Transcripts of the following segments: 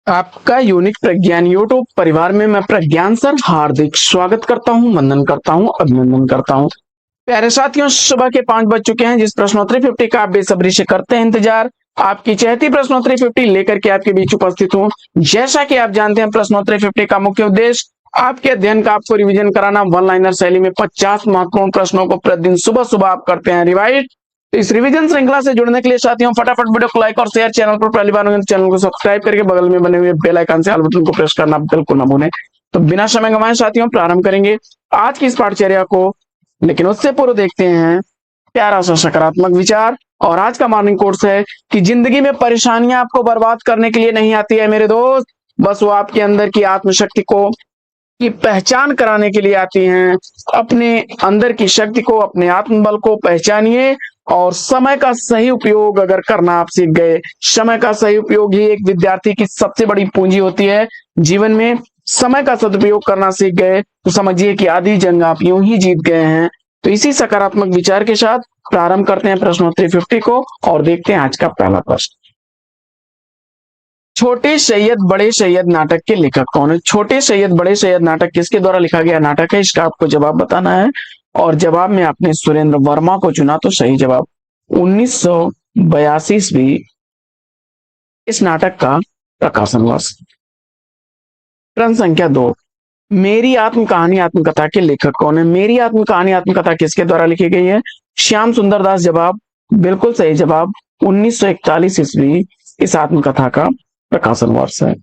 आपका यूनिक प्रज्ञान यूट्यूब परिवार में मैं प्रज्ञान सर हार्दिक स्वागत करता हूं, वंदन करता हूं, अभिनंदन करता हूं। प्यारे साथियों, सुबह के 5 बज चुके हैं। जिस प्रश्नोत्तरी 50 का आप बेसब्री से करते हैं इंतजार, आपकी चहती प्रश्नोत्तरी 50 लेकर के आपके बीच उपस्थित हूं। जैसा कि आप जानते हैं, प्रश्नोत्तरी 50 का मुख्य उद्देश्य आपके अध्ययन का आपको रिवीजन कराना। वन लाइनर शैली में 50 महत्वपूर्ण प्रश्नों को प्रतिदिन सुबह सुबह आप करते हैं रिवाइज। तो इस रिवीजन श्रृंखला से जुड़ने के लिए साथियों, फटाफट वीडियो को लाइक और शेयर, चैनल पर पहली बार हो तो चैनल को सब्सक्राइब करके बगल में बने हुए बेल आइकन से ऑल बटन को प्रेस करना बिल्कुल ना भूलें। तो बिना समय गंवाए साथियों, प्रारंभ करेंगे आज की इस पाठचर्या को। लेकिन उससे पूर्व देखते हैं प्यारा सा सकारात्मक विचार। और आज का मॉर्निंग कोर्स है कि जिंदगी में परेशानियां आपको बर्बाद करने के लिए नहीं आती है मेरे दोस्त, बस वो आपके अंदर की आत्मशक्ति को की पहचान कराने के लिए आती हैं। अपने अंदर की शक्ति को, अपने आत्मबल को पहचानिए और समय का सही उपयोग अगर करना आप सीख गए, समय का सही उपयोग ही एक विद्यार्थी की सबसे बड़ी पूंजी होती है। जीवन में समय का सदुपयोग करना सीख गए तो समझिए कि आधी जंग आप यूं ही जीत गए हैं। तो इसी सकारात्मक विचार के साथ प्रारंभ करते हैं प्रश्नोत्तरी 50 को और देखते हैं आज का पहला प्रश्न। छोटे सैयद बड़े सैयद नाटक के लेखक कौन है? छोटे सैयद बड़े सैयद नाटक किसके द्वारा लिखा गया नाटक है? इसका आपको जवाब बताना है। और जवाब में आपने सुरेंद्र वर्मा को चुना, तो सही जवाब 1982 ईस्वी इस नाटक का प्रकाशन हुआ। प्रश्न संख्या 2, मेरी आत्म कहानी आत्मकथा के लेखक कौन है? मेरी आत्म कहानी आत्मकथा किसके द्वारा लिखी गई है? श्याम सुंदर दास। जवाब बिल्कुल सही जवाब 1941 ईस्वी इस आत्मकथा का प्रकाशन वर्ष है।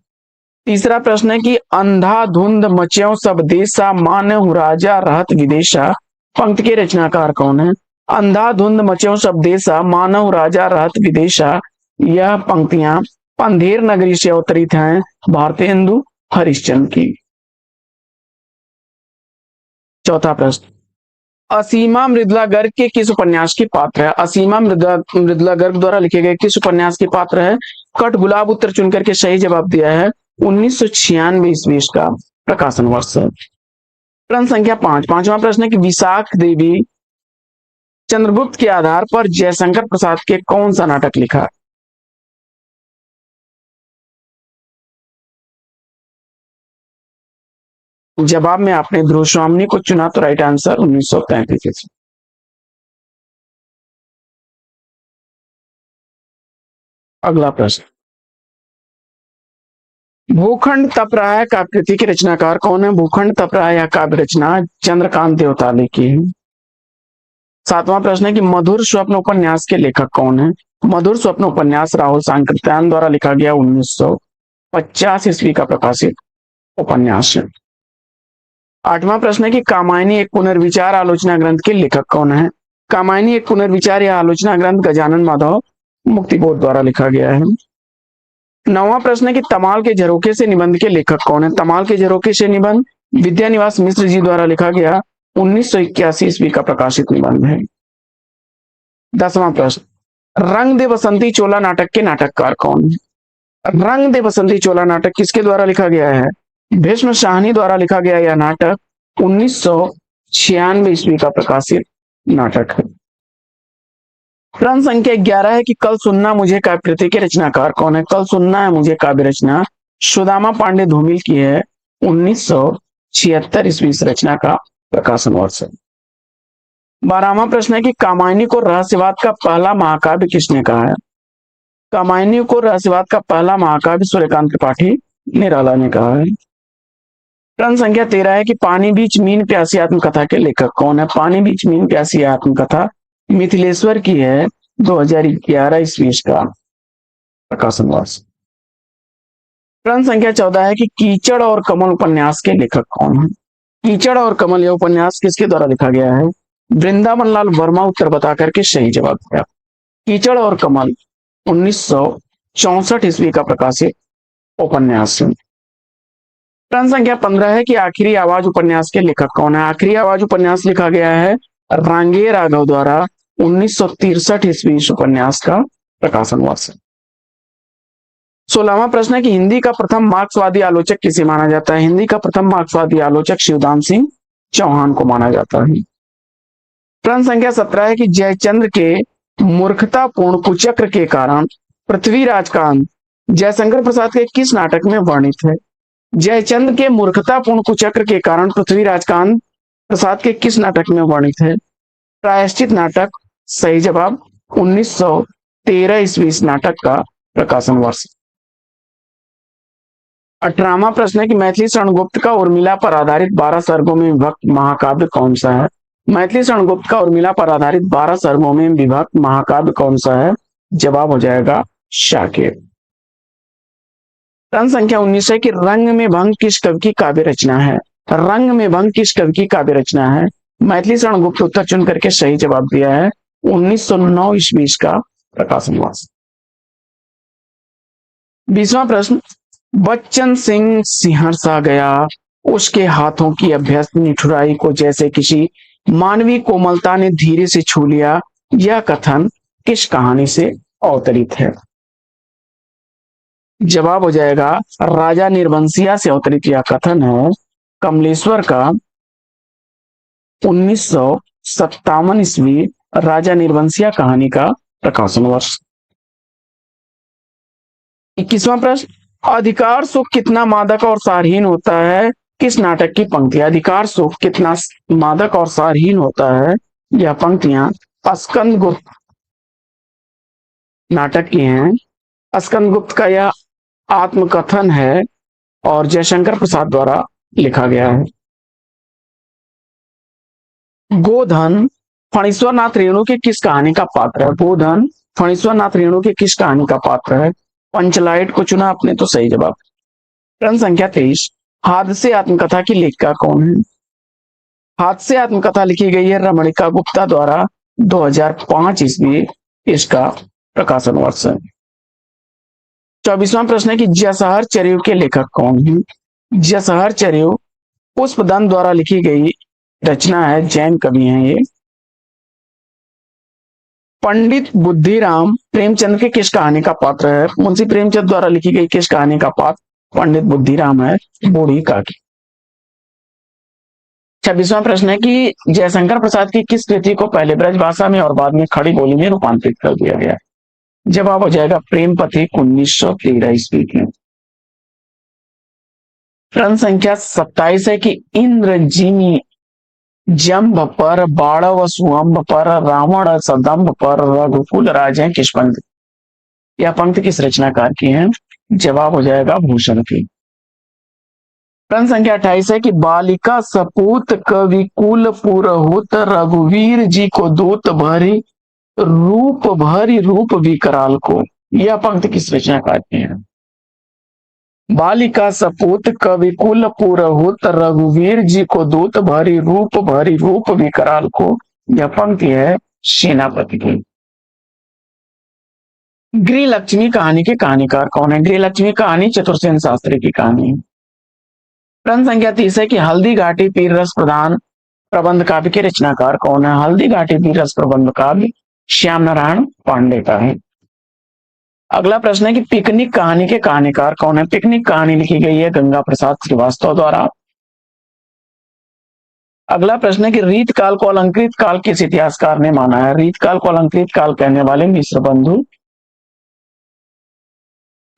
तीसरा प्रश्न है कि अंधाधुंध मच्यों सब देशा मानहु राजा रहत विदेशा पंक्ति के रचनाकार कौन है? अंधाधुंध मच्यों सब देशा मानहु राजा रहत विदेशा, यह पंक्तियां पंधेर नगरी से अवतरित हैं भारतेंदु हरिश्चंद्र की। चौथा प्रश्न, असीमा मृदुला गर्ग के किस उपन्यास की पात्र है? असीमा मृदुला गर्ग द्वारा लिखे गए किस उपन्यास की पात्र है? कट गुलाब उत्तर चुनकर के सही जवाब दिया है 1996 ईस्वी का प्रकाशन वर्ष है। प्रश्न संख्या 5, पांचवा प्रश्न है कि विशाख देवी चंद्रगुप्त के आधार पर जयशंकर प्रसाद के कौन सा नाटक लिखा? जवाब में आपने ध्रुव स्वामी को चुना, तो राइट आंसर 1933। अगला प्रश्न, भूखंड तप रहा है काव्यकृति के रचनाकार कौन है? भूखंड तप रहा है काव्य रचना चंद्रकांत देवताली की है। सातवां प्रश्न है कि मधुर स्वप्न उपन्यास के लेखक कौन है? मधुर स्वप्न उपन्यास राहुल सांकृत्यायन द्वारा लिखा गया 1950 ईस्वी का प्रकाशित उपन्यास है। आठवां प्रश्न है कि कामायनी एक पुनर्विचार आलोचना ग्रंथ के लेखक कौन है? कामायनी एक पुनर्विचार या आलोचना ग्रंथ गजानन माधव मुक्तिबोध द्वारा लिखा गया है। नौवां प्रश्न है कि तमाल के झरोखे से निबंध के लेखक कौन है? तमाल के झरोखे से निबंध विद्यानिवास मिश्र जी द्वारा लिखा गया 1981 ईस्वी का प्रकाशित निबंध है। 10वां प्रश्न, रंग दे बसंती चोला नाटक के नाटककार कौन है? रंग दे बसंती चोला नाटक किसके द्वारा लिखा गया है? भीष्म साहनी द्वारा लिखा गया यह नाटक 1996 ईस्वी का प्रकाशित नाटक है। प्रश्न संख्या 11 है कि कल सुनना मुझे काव्यकृति के रचनाकार कौन है? कल सुनना है मुझे काव्य रचना सुदामा पांडे धूमिल की है 1976 ईस्वी इस रचना का प्रकाशन वर्ष है। 12वां प्रश्न है कि कामायनी को रहस्यवाद का पहला महाकाव्य किसने कहा है? कामायनी को रहस्यवाद का पहला महाकाव्य सूर्यकांत त्रिपाठी निराला ने कहा है। प्रश्न संख्या 13 है कि पानी बीच मीन प्यासी आत्मकथा के लेखक कौन है? पानी बीच मीन प्यासी आत्मकथा मिथिलेश्वर की है 2011 ईस्वी का प्रकाशन वर्ष। प्रश्न संख्या 14 है कि कीचड़ और कमल उपन्यास के लेखक कौन है? कीचड़ और कमल यह उपन्यास किसके द्वारा लिखा गया है? वृंदावन लाल वर्मा उत्तर बता करके सही जवाब दिया। कीचड़ और कमल 1964 ईस्वी का प्रकाशित उपन्यास है। प्रश्न संख्या 15 है कि आखिरी आवाज उपन्यास के लेखक कौन है? आखिरी आवाज उपन्यास लिखा गया है रांगे राघव द्वारा 1963 ईस्वी इस उपन्यास का प्रकाशन वर्ष है। 16वां प्रश्न है कि हिंदी का प्रथम मार्क्सवादी आलोचक किसे माना जाता है? हिंदी का प्रथम मार्क्सवादी आलोचक शिवदान सिंह चौहान को माना जाता है। प्रश्न संख्या 17 है कि जयचंद्र के मूर्खतापूर्ण कुचक्र के कारण पृथ्वीराज का अंत जयशंकर प्रसाद के किस नाटक में वर्णित है? जयचंद के मूर्खतापूर्ण कुचक्र के कारण पृथ्वीराज कांत प्रसाद के किस नाटक में वर्णित है? प्रायश्चित नाटक। सही जवाब 1913 ईस्वी इस नाटक का प्रकाशन वर्ष। 18वां प्रश्न है कि मैथिली शरणगुप्त का उर्मिला पर आधारित 12 सर्गों में विभक्त महाकाव्य कौन सा है? मैथिली शरणगुप्त का उर्मिला पर आधारित 12 सर्गों में विभक्त महाकाव्य कौन सा है? जवाब हो जाएगा शाकेर। प्रश्न संख्या 19 है कि रंग में भंग किस कवि की काव्य रचना है? रंग में भंग किस कवि की काव्य रचना है? मैथिली शरणगुप्त उत्तर चुन करके सही जवाब दिया है 1909 ईस्वी का प्रकाशन वर्ष। 20वां प्रश्न, बच्चन सिंह सिंहरसा गया, उसके हाथों की अभ्यस्त निठुराई को जैसे किसी मानवीय कोमलता ने धीरे से छू लिया, यह कथन किस कहानी से अवतरित है? जवाब हो जाएगा राजा निर्वंशिया से अवतरित यह कथन है कमलेश्वर का 1957 ईस्वी राजा निर्वंशिया कहानी का प्रकाशन वर्ष। 21वां प्रश्न, अधिकार सुख कितना मादक और सारहीन होता है? किस नाटक की पंक्तियां? अधिकार सुख कितना मादक और सारहीन होता है, यह पंक्तियां स्कंद गुप्त नाटक की हैं। स्कंद गुप्त का यह आत्मकथन है और जयशंकर प्रसाद द्वारा लिखा गया है। गोधन फणीश्वरनाथ रेणु की किस कहानी का पात्र है? गोधन फणीश्वरनाथ रेणु की किस कहानी का पात्र है? पंचलाइट को चुना आपने तो सही जवाब। प्रश्न संख्या 23, हादसे आत्मकथा की लेखिका कौन है? हादसे आत्मकथा लिखी गई है रमणिका गुप्ता द्वारा 2005 ईस्वी इसका प्रकाशन वर्ष है। 24वां प्रश्न है कि जसहर चर्यु के लेखक कौन है? जसहर चर्यु पुष्पदंत द्वारा लिखी गई रचना है, जैन कवि हैं ये। पंडित बुद्धिराम प्रेमचंद के किस कहानी का पात्र है? मुंशी प्रेमचंद द्वारा लिखी गई किस कहानी का पात्र पंडित बुद्धिराम है? बूढ़ी काकी। 26वां प्रश्न है कि जयशंकर प्रसाद की किस कृति को पहले ब्रजभाषा में और बाद में खड़ी बोली में रूपांतरित कर दिया गया? जवाब हो जाएगा प्रेम पथिक 1913 ईस्वी में। प्रश्न संख्या 27 है कि इंद्र जिनी जम्ब पर, बाणव सुअंब पर, रावण सदम्ब पर, रघुकुल राज हैं किस पंक्ति? यह पंक्ति किस रचनाकार की है? जवाब हो जाएगा भूषण की। प्रश्न संख्या 28 है कि बालिका सपूत कवि कुल पुरहुत, रघुवीर जी को दूत भरी रूप विकराल को, यह पंक्ति किस रचनाकार की है? बालिका सपूत कवि कुल पुरहुत, रघुवीर जी को दूत भरी रूप विकराल को, यह पंक्ति है सेनापति की। गृहलक्ष्मी कहानी के कहानीकार कौन है? गृहलक्ष्मी कहानी चतुर्सेन शास्त्री की कहानी है। प्रश्न संख्या 30 है कि हल्दी घाटी पीर रस प्रधान प्रबंध काव्य के रचनाकार कौन है? हल्दी घाटी पीर रस प्रबंध काव्य श्याम नारायण पांडे का है। अगला प्रश्न है कि पिकनिक कहानी के कहानीकार कौन है? पिकनिक कहानी लिखी गई है गंगा प्रसाद श्रीवास्तव द्वारा। अगला प्रश्न है कि रीतकाल को अलंकृत काल किस इतिहासकार ने माना है? रीतकाल को अलंकृत काल कहने वाले मिश्र बंधु।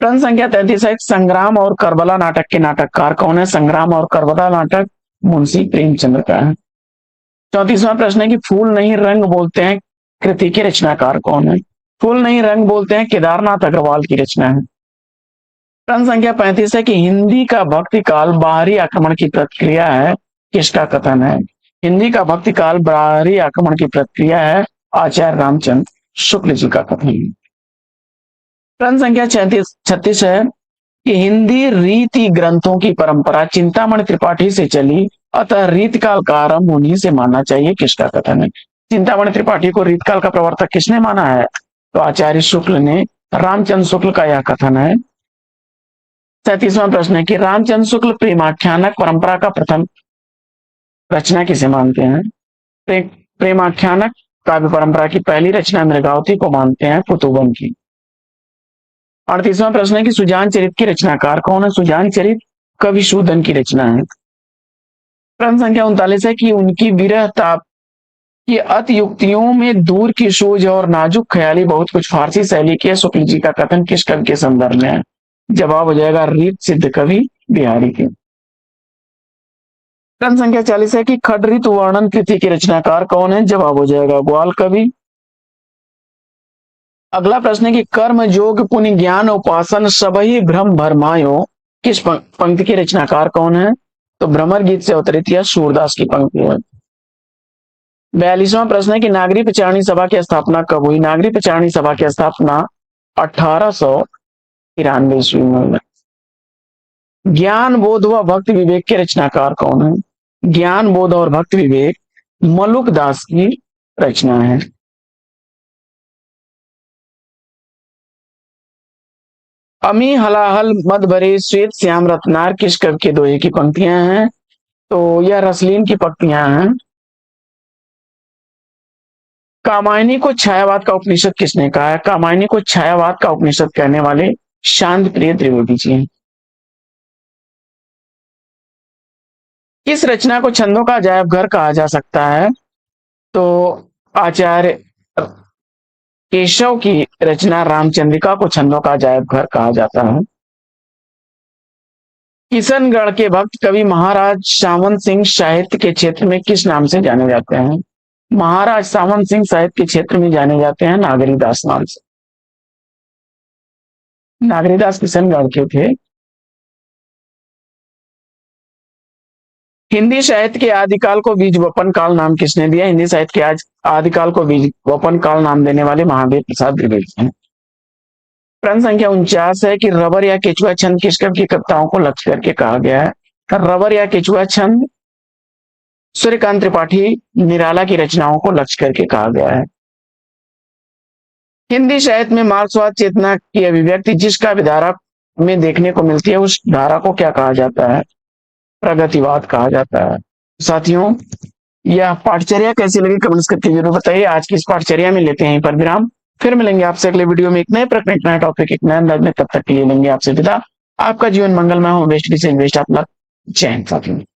प्रश्न संख्या 33 है संग्राम और करबला नाटक के नाटककार कौन है? संग्राम और करबला नाटक मुंशी प्रेमचंद्र का है। 34वां प्रश्न है कि फूल नहीं रंग बोलते हैं कृति के रचनाकार कौन है? फूल नहीं रंग बोलते हैं केदारनाथ अग्रवाल की रचना है। प्रश्न संख्या 35 है कि हिंदी का भक्ति काल बाहरी आक्रमण की प्रतिक्रिया है, किसका कथन है? हिंदी का भक्ति काल बाहरी आक्रमण की प्रतिक्रिया है, आचार्य रामचंद्र शुक्ल जी का कथन है। प्रश्न संख्या 36 है कि हिंदी रीति ग्रंथों की परंपरा चिंतामणि त्रिपाठी से चली, अतः रीतकाल का आरंभ उन्हीं से मानना चाहिए, किसका कथन है? चिंतामणि त्रिपाठी को रीतकाल का प्रवर्तक किसने माना है? तो आचार्य शुक्ल ने। रामचंद्र शुक्ल का यह कथन है। 37वां प्रश्न है कि रामचंद्र शुक्ल प्रेमाख्यानक परंपरा का प्रथम रचना किसे मानते हैं? प्रेमाख्यानक काव्य परंपरा की पहली रचना मृगावती को मानते हैं, कुतुबन की। 38वां प्रश्न है कि सुजान चरित की रचनाकार कौन है? सुजान चरित कविसूदन की रचना है। प्रश्न संख्या 39 है कि उनकी विरह ताप की अतियुक्तियों में दूर की सूझ और नाजुक ख्याली बहुत कुछ फारसी शैली की है, शुक्ल जी का कथन किस कवि के संदर्भ में है? जवाब हो जाएगा रीत सिद्ध कवि बिहारी के। प्रश्न संख्या 40 है कि खडऋतु वर्णन कृति के रचनाकार कौन है? जवाब हो जाएगा ग्वाल कवि। अगला प्रश्न है कि कर्म योग पुण्य ज्ञान उपासन सब ही भ्रम भरमायो किस पंक्ति के रचनाकार कौन है? तो भ्रमर गीत से अवतरित यह सूरदास की पंक्ति है। 42वां प्रश्न है कि नागरी पचारणी सभा की स्थापना कब हुई? नागरी पचारणी सभा की स्थापना 1893 ईस्वी में हुई। ज्ञान बोध व भक्ति विवेक के रचनाकार कौन है? ज्ञान बोध और भक्ति विवेक मलुक दास की रचना है। अमी हलाहल मद भरे श्वेत श्याम रत्नार किस कवि के दोहे की पंक्तियां हैं? तो यह रसलीन की पंक्तियां हैं। कामायनी को छायावाद का उपनिषद किसने कहा है? कामायनी को छायावाद का उपनिषद कहने वाले शांत प्रिय त्रिवेदी जी हैं। किस रचना को छंदों का अजायब घर कहा जा सकता है? तो आचार्य केशव की रचना रामचंद्रिका को छंदों का अजायब घर कहा जाता है। किशनगढ़ के भक्त कवि महाराज सावंत सिंह साहित्य के क्षेत्र में किस नाम से जाने जाते हैं? महाराज सावंत सिंह साहित्य के क्षेत्र में जाने जाते हैं नागरीदास नाम से। नागरीदास किशनगढ़ के थे। हिंदी साहित्य के आदिकाल को बीज वपन काल नाम किसने दिया? हिंदी साहित्य के आदिकाल को बीज वपन काल नाम देने वाले महादेव प्रसाद द्विवेदी हैं। प्रश्न संख्या 49 है कि रबर या केचुआ छंद किस कवि की कविताओं को लक्ष्य करके कहा गया है? रबर या केचुआ छंद सूर्यकांत त्रिपाठी निराला की रचनाओं को लक्ष्य करके कहा गया है। हिंदी साहित्य में मार्क्सवाद चेतना की अभिव्यक्ति जिस काव्य धारा में देखने को मिलती है उस धारा को क्या कहा जाता है? प्रगतिवाद कहा जाता है। साथियों, यह पाठचर्या कैसी लगी कमेंट्स करके जरूर बताइए। आज की इस पाठचर्या में लेते हैं यहीं पर विराम। फिर मिलेंगे आपसे अगले वीडियो में एक नए प्रश्न, एक नया टॉपिक, एक नए अंदाज में। तब तक के लिए लेंगे आपसे विदा। आपका जीवन मंगलमय हो। बेस्ट विशेष बेस्ट आप। जय हिंद साथियों।